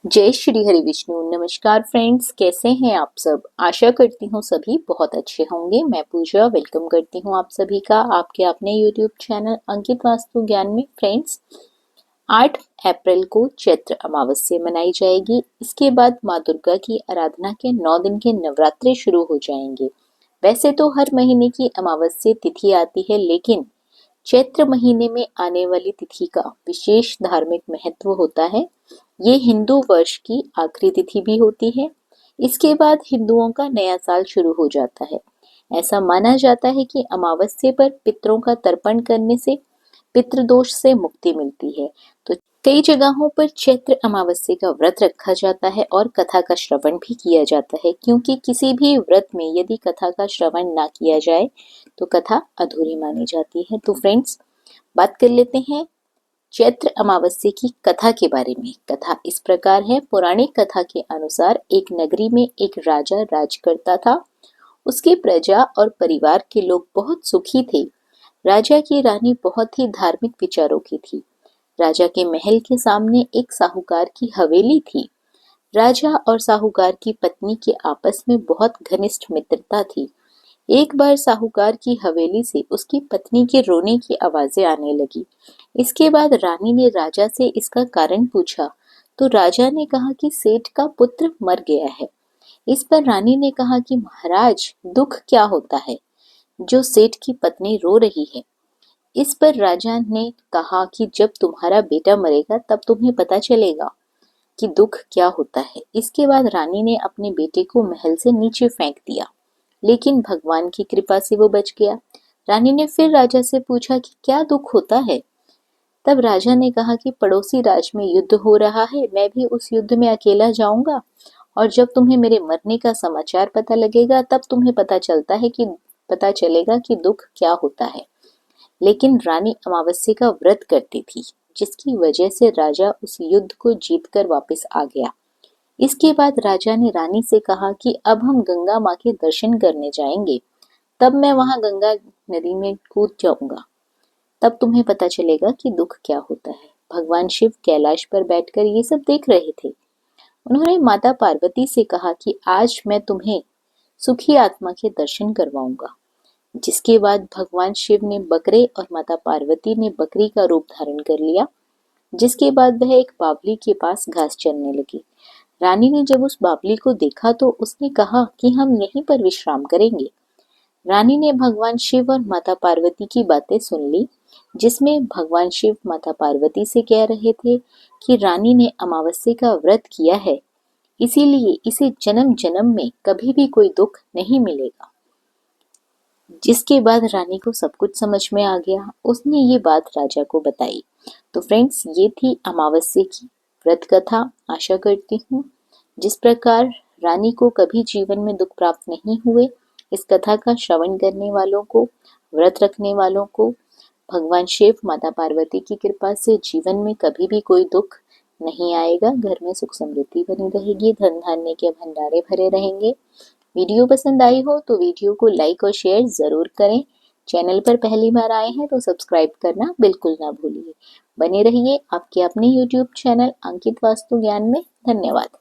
जय श्री हरि विष्णु। नमस्कार फ्रेंड्स, कैसे हैं आप सब। आशा करती हूँ सभी बहुत अच्छे होंगे। मैं पूजा वेलकम करती हूँ आप सभी का आपके अपने यूट्यूब चैनल अंकित वास्तु ज्ञान में। फ्रेंड्स, 8 अप्रैल को चैत्र अमावस्या मनाई जाएगी। इसके बाद माँ दुर्गा की आराधना के 9 दिन के नवरात्रे शुरू हो जाएंगे। वैसे तो हर महीने की अमावस्या तिथि आती है, लेकिन चैत्र महीने में आने वाली तिथि का विशेष धार्मिक महत्व होता है। ये हिंदू वर्ष की आखिरी तिथि भी होती है। इसके बाद हिंदुओं का नया साल शुरू हो जाता है। ऐसा माना जाता है कि अमावस्या पर पितरों का तर्पण करने से पितृदोष से मुक्ति मिलती है। तो कई जगहों पर चैत्र अमावस्या का व्रत रखा जाता है और कथा का श्रवण भी किया जाता है, क्योंकि किसी भी व्रत में यदि कथा का श्रवण ना किया जाए तो कथा अधूरी मानी जाती है। तो फ्रेंड्स, बात कर लेते हैं चैत्र अमावस्या की कथा के बारे में। कथा इस प्रकार है। पौराणिक कथा के अनुसार एक नगरी में एक राजा राज करता था। उसके प्रजा और परिवार के लोग बहुत सुखी थे। राजा की रानी बहुत ही धार्मिक विचारों की थी। राजा के महल के सामने एक साहूकार की हवेली थी। राजा और साहूकार की पत्नी के आपस में बहुत घनिष्ठ मित्रता थी। एक बार साहूकार की हवेली से उसकी पत्नी के रोने की आवाजें आने लगी। इसके बाद रानी ने राजा से इसका कारण पूछा, तो राजा ने कहा कि सेठ का पुत्र मर गया है। इस पर रानी ने कहा कि महाराज, दुख क्या होता है जो सेठ की पत्नी रो रही है। इस पर राजा ने कहा कि जब तुम्हारा बेटा मरेगा तब तुम्हें पता चलेगा कि दुख क्या होता है। इसके बाद रानी ने अपने बेटे को महल से नीचे फेंक दिया, लेकिन भगवान की कृपा से वो बच गया। रानी ने फिर राजा से पूछा कि क्या दुख होता है। तब राजा ने कहा कि पड़ोसी राज्य में युद्ध हो रहा है, मैं भी उस युद्ध में अकेला जाऊंगा, और जब तुम्हें मेरे मरने का समाचार पता लगेगा तब तुम्हें पता चलेगा कि दुख क्या होता है। लेकिन रानी अमावस्या का व्रत करती थी, जिसकी वजह से राजा उस युद्ध को जीतकर वापस आ गया। इसके बाद राजा ने रानी से कहा कि अब हम गंगा माँ के दर्शन करने जाएंगे, तब मैं वहां गंगा नदी में कूद जाऊंगा, तब तुम्हें पता चलेगा कि दुख क्या होता है। भगवान शिव कैलाश पर बैठकर ये सब देख रहे थे। उन्होंने माता पार्वती से कहा कि आज मैं तुम्हें सुखी आत्मा के दर्शन करवाऊंगा। जिसके बाद भगवान शिव ने बकरे और माता पार्वती ने बकरी का रूप धारण कर लिया। जिसके बाद वह एक बावली के पास घास चरने लगी। रानी ने जब उस बावली को देखा तो उसने कहा कि हम यहीं पर विश्राम करेंगे। रानी ने भगवान शिव और माता पार्वती की बातें सुन ली, जिसमें भगवान शिव माता पार्वती से कह रहे थे कि रानी ने अमावस्या का व्रत किया है, इसीलिए इसे जन्म जन्म में कभी भी कोई दुख नहीं मिलेगा। जिसके बाद रानी को सब कुछ समझ में आ गया। उसने ये बात राजा को बताई। तो फ्रेंड्स, ये थी अमावस्या की व्रत कथा। आशा करती हूँ जिस प्रकार रानी को कभी जीवन में दुख प्राप्त नहीं हुए, इस कथा का श्रवण करने वालों को, व्रत रखने वालों को भगवान शिव माता पार्वती की कृपा से जीवन में कभी भी कोई दुख नहीं आएगा। घर में सुख समृद्धि बनी रहेगी, धन धान्य के भंडारे भरे रहेंगे। वीडियो पसंद आई हो तो वीडियो को लाइक और शेयर जरूर करें। चैनल पर पहली बार आए हैं तो सब्सक्राइब करना बिल्कुल ना भूलिए। बने रहिए आपके अपने यूट्यूब चैनल अंकित वास्तु ज्ञान में। धन्यवाद।